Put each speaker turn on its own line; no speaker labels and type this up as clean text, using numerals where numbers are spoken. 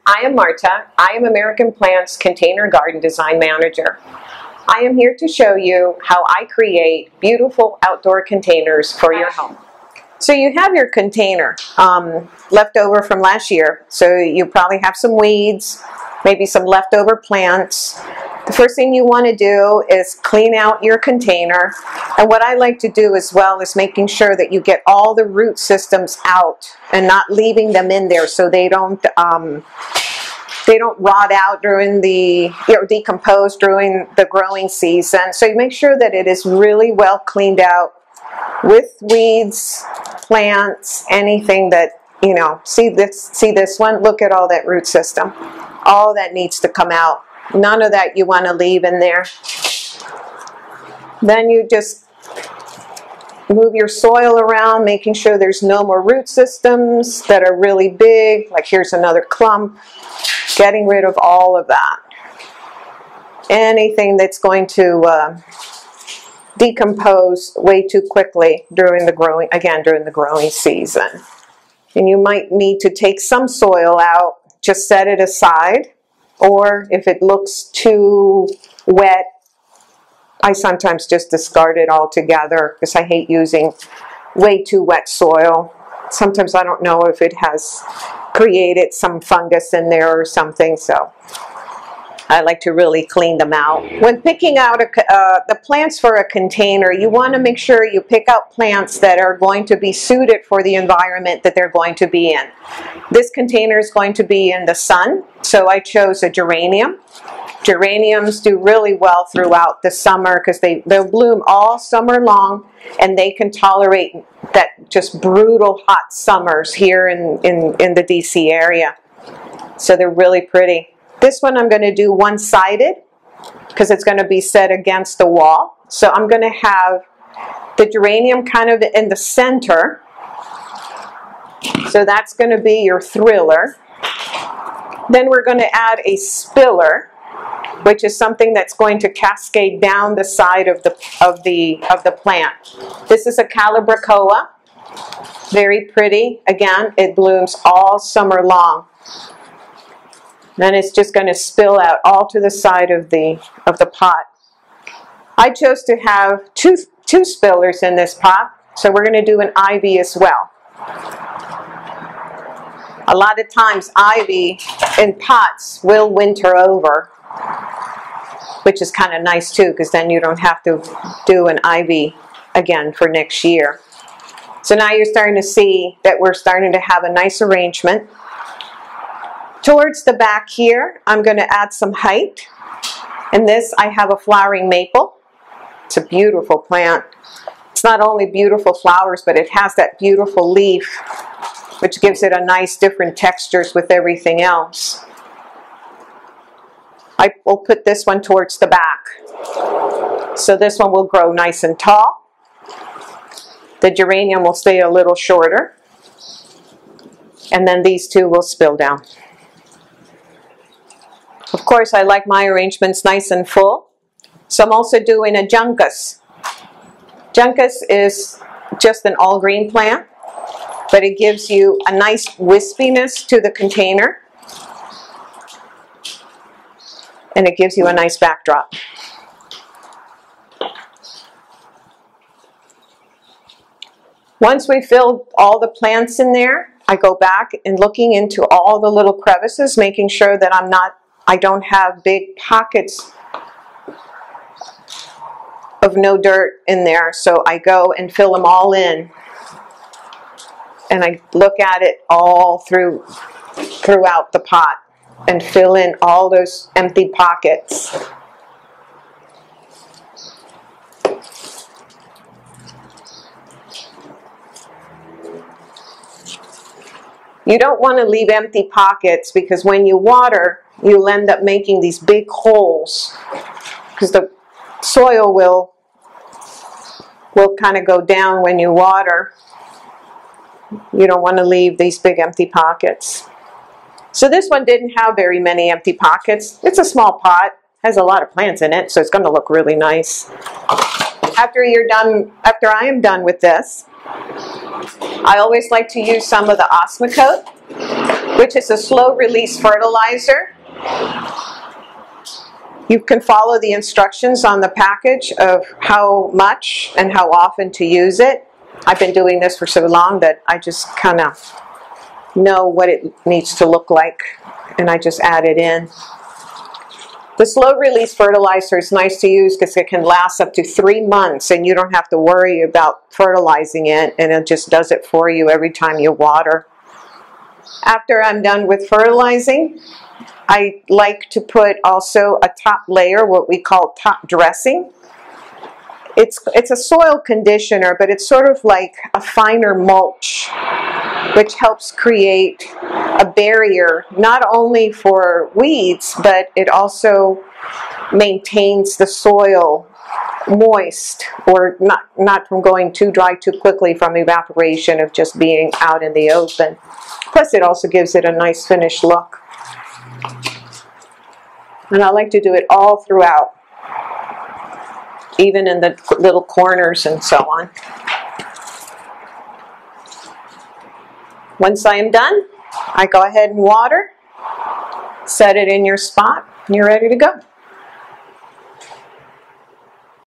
I am Marta. I am American Plant's Container Garden Design Manager. I am here to show you how I create beautiful outdoor containers for your home. So you have your container left over from last year. So you probably have some weeds, maybe some leftover plants. The first thing you want to do is clean out your container. And what I like to do as well is making sure that you get all the root systems out and not leaving them in there so they don't rot out during or decompose during the growing season. So you make sure that it is really well cleaned out with weeds, plants, anything that, you know, see this one? Look at all that root system. All that needs to come out. None of that you want to leave in there. Then you just move your soil around, making sure there's no more root systems that are really big. Like here's another clump. Getting rid of all of that. Anything that's going to decompose way too quickly during the growing season. And you might need to take some soil out, just set it aside, or if it looks too wet, I sometimes just discard it altogether because I hate using way too wet soil. Sometimes I don't know if it has created some fungus in there or something, so I like to really clean them out. When picking out the plants for a container, you want to make sure you pick out plants that are going to be suited for the environment that they're going to be in. This container is going to be in the sun, so I chose a geranium. Geraniums do really well throughout the summer because they'll bloom all summer long, and they can tolerate that just brutal hot summers here in the DC area. So they're really pretty. This one I'm going to do one-sided because it's going to be set against the wall. So I'm going to have the geranium kind of in the center. So that's going to be your thriller. Then we're going to add a spiller, which is something that's going to cascade down the side of the plant. This is a calibrachoa. Very pretty. Again, it blooms all summer long. Then it's just going to spill out all to the side of the pot. I chose to have two spillers in this pot, so we're going to do an ivy as well. A lot of times ivy in pots will winter over, which is kind of nice too, because then you don't have to do an ivy again for next year. So now you're starting to see that we're starting to have a nice arrangement. Towards the back here, I'm going to add some height. In this, I have a flowering maple. It's a beautiful plant. It's not only beautiful flowers, but it has that beautiful leaf, which gives it a nice different textures with everything else. I will put this one towards the back. So this one will grow nice and tall. The geranium will stay a little shorter. And then these two will spill down. Of course, I like my arrangements nice and full. So I'm also doing a juncus. Juncus is just an all-green plant, but it gives you a nice wispiness to the container. And it gives you a nice backdrop. Once we filled all the plants in there, I go back and looking into all the little crevices, making sure that I don't have big pockets of no dirt in there. So I go and fill them all in. And I look at it all throughout the pot and fill in all those empty pockets. You don't want to leave empty pockets because when you water, you'll end up making these big holes because the soil will kind of go down when you water. You don't want to leave these big empty pockets. So this one didn't have very many empty pockets. It's a small pot, has a lot of plants in it, so it's going to look really nice. After I am done with this, I always like to use some of the Osmocote. which is a slow release fertilizer. You can follow the instructions on the package of how much and how often to use it. I've been doing this for so long that I just kind of know what it needs to look like, and I just add it in. The slow release fertilizer is nice to use because it can last up to 3 months and you don't have to worry about fertilizing it, and it just does it for you every time you water. After I'm done with fertilizing, I like to put also a top layer, what we call top dressing. It's a soil conditioner, but it's sort of like a finer mulch, which helps create a barrier not only for weeds, but it also maintains the soil moist, or not from going too dry too quickly from evaporation of just being out in the open. Plus it also gives it a nice finished look. And I like to do it all throughout, even in the little corners and so on. Once I am done, I go ahead and water, set it in your spot, and you're ready to go.